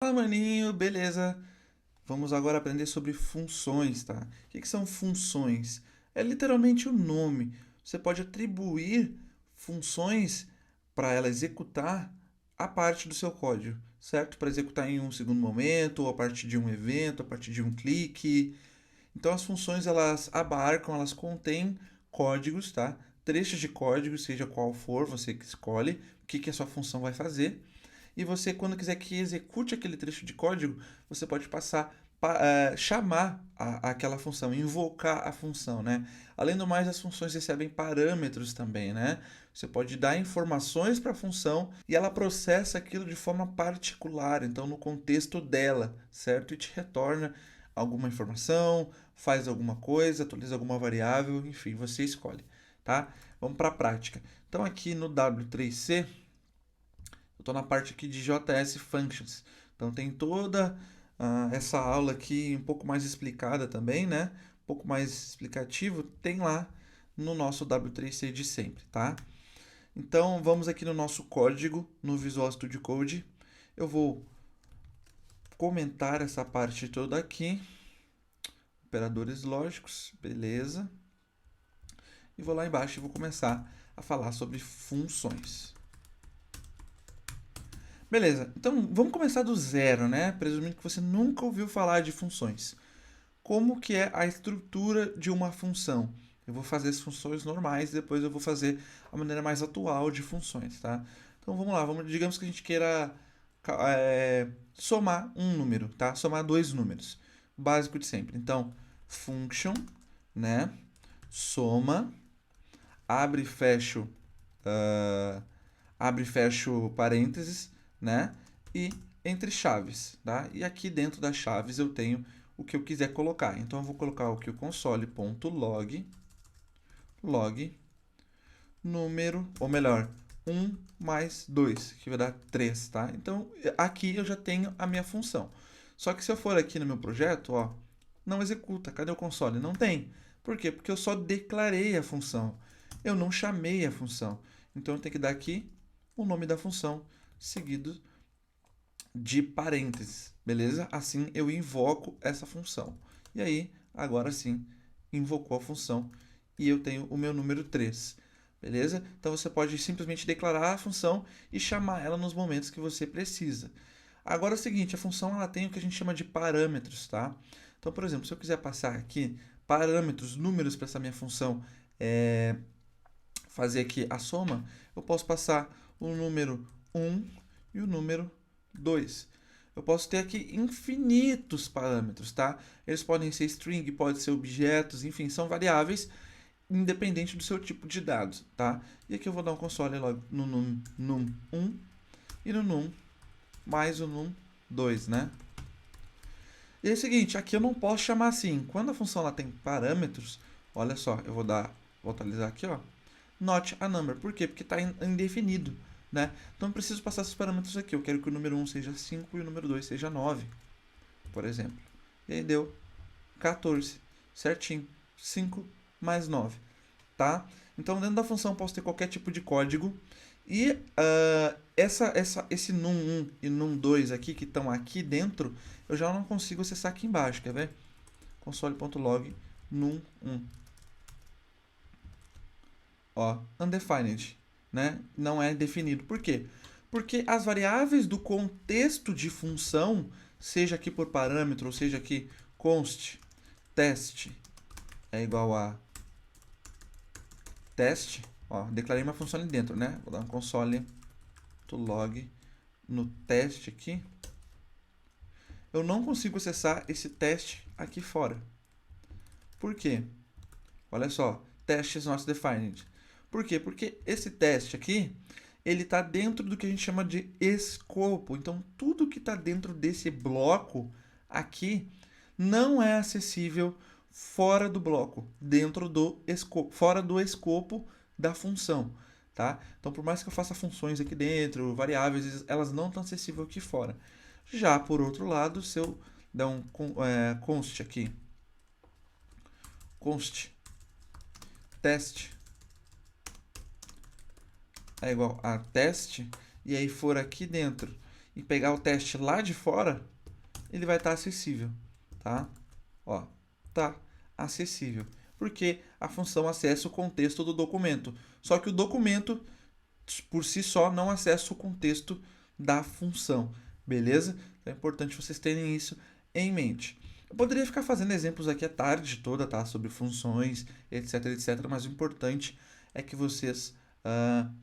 Fala, maninho, beleza? Vamos agora aprender sobre funções, tá? O que são funções? É literalmente o nome. Você pode atribuir funções para ela executar a parte do seu código, certo? Para executar em um segundo momento, ou a partir de um evento, a partir de um clique. Então as funções elas abarcam, elas contêm códigos, tá? Trechos de código, seja qual for, você que escolhe o que a sua função vai fazer. E você, quando quiser que execute aquele trecho de código, você pode passar chamar aquela função, invocar a função, né? Além do mais, as funções recebem parâmetros também, né? Você pode dar informações para a função e ela processa aquilo de forma particular, então no contexto dela, certo? E te retorna alguma informação, faz alguma coisa, atualiza alguma variável, enfim, você escolhe, tá? Vamos para a prática. Então aqui no W3C eu estou na parte aqui de JS Functions. Então tem toda essa aula aqui um pouco mais explicada também, né? Um pouco mais explicativo, tem lá no nosso W3C de sempre, tá? Então vamos aqui no nosso código, no Visual Studio Code. Eu vou comentar essa parte toda aqui. Operadores lógicos, beleza. E vou lá embaixo e vou começar a falar sobre funções. Beleza, então vamos começar do zero, né? Presumindo que você nunca ouviu falar de funções. Como que é a estrutura de uma função? Eu vou fazer as funções normais, depois eu vou fazer a maneira mais atual de funções, tá? Então vamos lá, digamos que a gente queira somar um número, tá? Somar dois números, básico de sempre. Então, function, né? Soma, abre e fecho abre e fecho parênteses, né? E entre chaves, tá? E aqui dentro das chaves eu tenho o que eu quiser colocar. Então eu vou colocar aqui o console.log, log, número, ou melhor, 1 mais 2, que vai dar 3, tá? Então aqui eu já tenho a minha função. Só que se eu for aqui no meu projeto, ó, não executa. Cadê o console? Não tem. Por quê? Porque eu só declarei a função. Eu não chamei a função. Então eu tenho que dar aqui o nome da função seguido de parênteses, beleza? Assim eu invoco essa função. E aí, agora sim, invocou a função e eu tenho o meu número 3, beleza? Então você pode simplesmente declarar a função e chamar ela nos momentos que você precisa. Agora é o seguinte, a função ela tem o que a gente chama de parâmetros, tá? Então, por exemplo, se eu quiser passar aqui parâmetros, números para essa minha função fazer aqui a soma, eu posso passar o número 1 e o número 2. Eu posso ter aqui infinitos parâmetros, tá? Eles podem ser string, podem ser objetos, enfim, são variáveis independente do seu tipo de dados, tá? E aqui eu vou dar um console logo no num1 e no num mais o num2, né? E é o seguinte, aqui eu não posso chamar assim. Quando a função ela tem parâmetros, olha só, vou atualizar aqui, ó, not a number. Por quê? Porque está indefinido, né? Então eu preciso passar esses parâmetros aqui. Eu quero que o número 1 seja 5 e o número 2 seja 9, por exemplo. E aí deu 14, certinho. 5 mais 9, tá? Então dentro da função eu posso ter qualquer tipo de código. E esse num1 e num2 aqui, que estão aqui dentro, eu já não consigo acessar aqui embaixo, quer ver? Console.log num1. Ó, undefined, né? Não é definido. Por quê? Porque as variáveis do contexto de função, seja aqui por parâmetro, ou seja aqui const test é igual a teste, ó, declarei uma função ali dentro, né? Vou dar um console.log no teste aqui. Eu não consigo acessar esse teste aqui fora. Por quê? Olha só, test is not defined. Por quê? Porque esse teste aqui, ele está dentro do que a gente chama de escopo. Então, tudo que está dentro desse bloco aqui não é acessível fora do bloco, dentro do escopo, fora do escopo da função, tá? Então, por mais que eu faça funções aqui dentro, variáveis, elas não estão acessíveis aqui fora. Já por outro lado, se eu der um const aqui, const teste é igual a teste, e aí for aqui dentro e pegar o teste lá de fora, ele vai estar acessível, tá? Ó, tá acessível, porque a função acessa o contexto do documento. Só que o documento, por si só, não acessa o contexto da função, beleza? Então é importante vocês terem isso em mente. Eu poderia ficar fazendo exemplos aqui a tarde toda, tá? Sobre funções, etc, etc, mas o importante é que vocês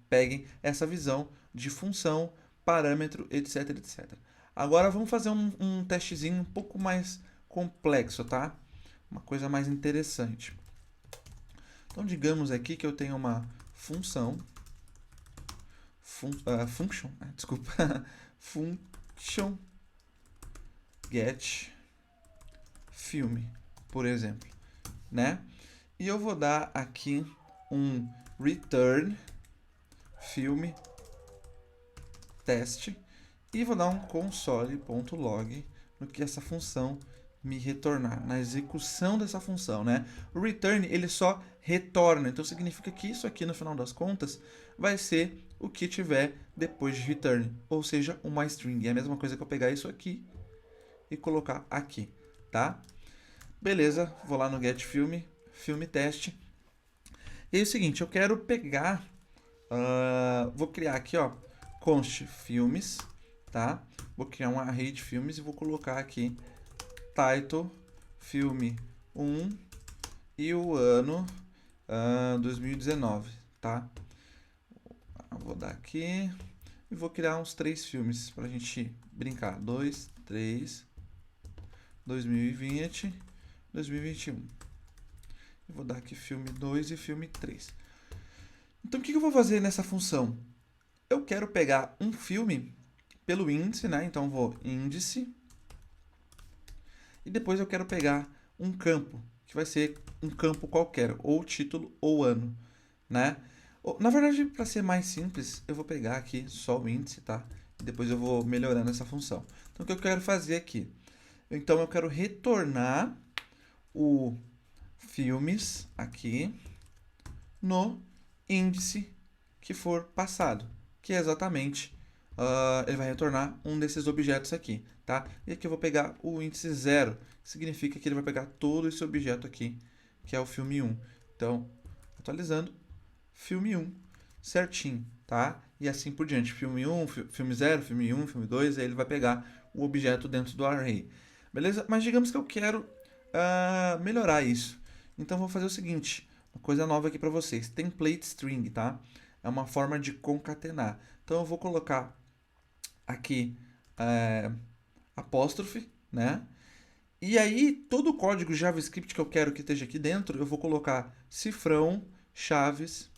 peguem essa visão de função, parâmetro, etc, etc. Agora vamos fazer um testezinho um pouco mais complexo, tá? Uma coisa mais interessante. Então, digamos aqui que eu tenho uma função, function, desculpa, function get filme, por exemplo, né? E eu vou dar aqui um return filme teste e vou dar um console.log no que essa função me retornar, na execução dessa função, né? O return, ele só retorna, então significa que isso aqui, no final das contas, vai ser o que tiver depois de return, ou seja, uma string. É a mesma coisa que eu pegar isso aqui e colocar aqui, tá? Beleza, vou lá no get filme, filme teste. E é o seguinte, eu quero pegar, vou criar aqui, ó, const filmes, tá? Vou criar um array de filmes e vou colocar aqui title, filme 1 e o ano 2019, tá? Vou dar aqui e vou criar uns 3 filmes pra gente brincar. 2, 3, 2020, 2021. E vou dar aqui filme 2 e filme 3. Então o que eu vou fazer nessa função? Eu quero pegar um filme pelo índice, né? Então vou índice. E depois eu quero pegar um campo, que vai ser um campo qualquer, ou título ou ano, né? Na verdade, para ser mais simples, eu vou pegar aqui só o índice, tá? E depois eu vou melhorando essa função. Então o que eu quero fazer aqui? Então eu quero retornar o filmes aqui no índice que for passado, que é exatamente, ele vai retornar um desses objetos aqui, tá? E aqui eu vou pegar o índice 0, que significa que ele vai pegar todo esse objeto aqui, que é o filme 1. Então, atualizando, filme 1 certinho, tá? E assim por diante, filme 1, filme 0, filme 1, filme 2, aí ele vai pegar o objeto dentro do array. Beleza? Mas digamos que eu quero melhorar isso. Então, vou fazer o seguinte, uma coisa nova aqui para vocês, template string, tá? É uma forma de concatenar. Então, eu vou colocar aqui apóstrofe, né? E aí, todo o código JavaScript que eu quero que esteja aqui dentro, eu vou colocar cifrão, chaves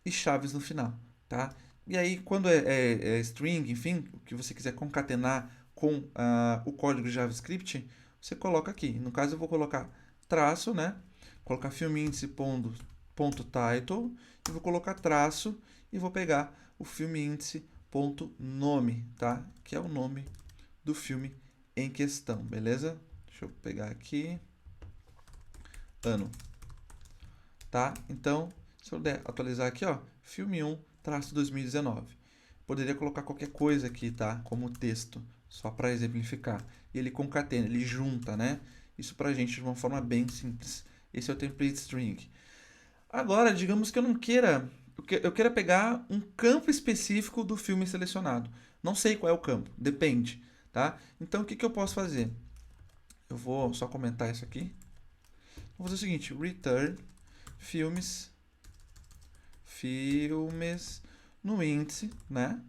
e chaves no final, tá? E aí, quando é string, enfim, o que você quiser concatenar com o código JavaScript, você coloca aqui. No caso, eu vou colocar traço, né? Colocar filme índice ponto title e vou colocar traço e vou pegar o filme índice ponto nome, tá? Que é o nome do filme em questão, beleza? Deixa eu pegar aqui. Ano. Tá? Então, se eu der atualizar aqui, ó, filme 1, traço 2019. Poderia colocar qualquer coisa aqui, tá? Como texto, só para exemplificar. E ele concatena, ele junta, né? Isso pra gente de uma forma bem simples. Esse é o template string. Agora, digamos que eu não queira, eu queira pegar um campo específico do filme selecionado. Não sei qual é o campo, depende, tá? Então, o que eu posso fazer? Eu vou só comentar isso aqui. Vou fazer o seguinte, return filmes no índice, né?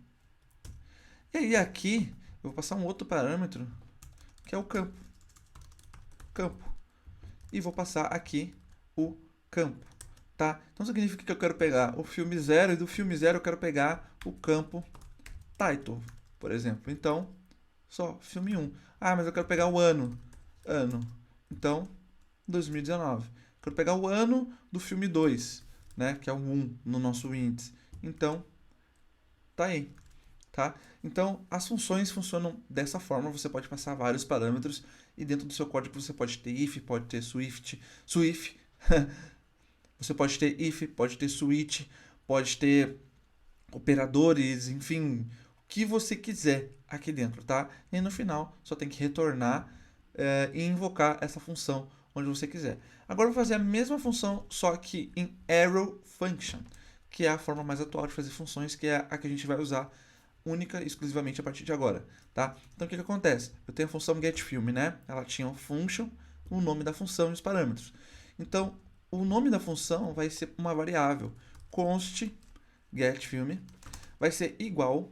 E aí aqui eu vou passar um outro parâmetro que é o campo. E vou passar aqui o campo, tá? Então significa que eu quero pegar o filme 0 e do filme 0 eu quero pegar o campo title, por exemplo. Então, só filme 1. Ah, mas eu quero pegar o ano. Então, 2019. Quero pegar o ano do filme 2, né? Que é o 1 no nosso índice. Então, tá aí, tá? Então, as funções funcionam dessa forma. Você pode passar vários parâmetros e dentro do seu código você pode ter if, pode ter switch, você pode ter if, pode ter switch, pode ter operadores, enfim, o que você quiser, aqui dentro, tá? E no final, só tem que retornar e invocar essa função onde você quiser. Agora eu vou fazer a mesma função, só que em arrow function, que é a forma mais atual de fazer funções, que é a que a gente vai usar única e exclusivamente a partir de agora, tá? Então o que acontece? Eu tenho a função getFilm, né? Ela tinha um function, o nome da função e os parâmetros. Então, o nome da função vai ser uma variável, const getFilm, vai ser igual,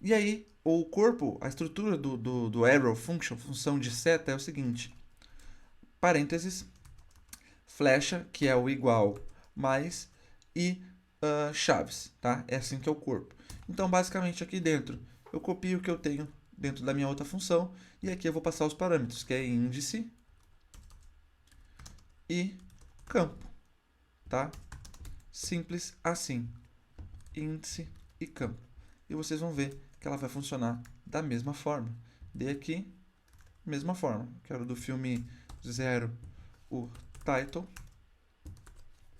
e aí o corpo, a estrutura do arrow function, função de seta, é o seguinte, parênteses, flecha, que é o igual, mais, e chaves, tá? É assim que é o corpo. Então, basicamente, aqui dentro, eu copio o que eu tenho dentro da minha outra função, e aqui eu vou passar os parâmetros, que é índice e campo, tá? Simples assim, índice e campo. E vocês vão ver que ela vai funcionar da mesma forma. Dei aqui, mesma forma. Quero do filme 0 o title.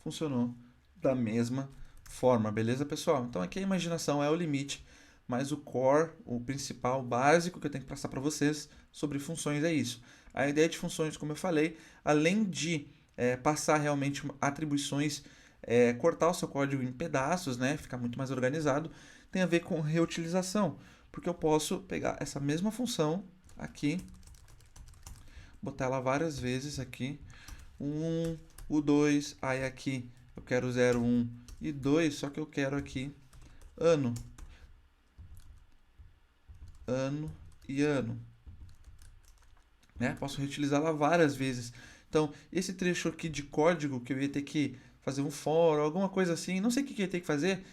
Funcionou da mesma forma, beleza, pessoal? Então aqui a imaginação é o limite, mas o core, o principal, o básico que eu tenho que passar para vocês sobre funções é isso. A ideia de funções, como eu falei, além de passar realmente atribuições, cortar o seu código em pedaços, né, ficar muito mais organizado, tem a ver com reutilização, porque eu posso pegar essa mesma função aqui, botar ela várias vezes aqui, o 2, aí aqui eu quero 0, 1 e 2, só que eu quero aqui ano e ano, né? Posso reutilizá-la várias vezes. Então, esse trecho aqui de código que eu ia ter que fazer um for, alguma coisa assim, não sei o que eu ia ter que fazer,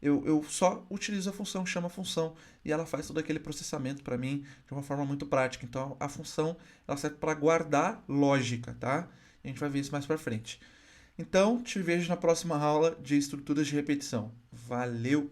eu só utilizo a função, chamo a função e ela faz todo aquele processamento para mim de uma forma muito prática. Então, a função ela serve para guardar lógica, tá? A gente vai ver isso mais para frente. Então, te vejo na próxima aula de estruturas de repetição. Valeu!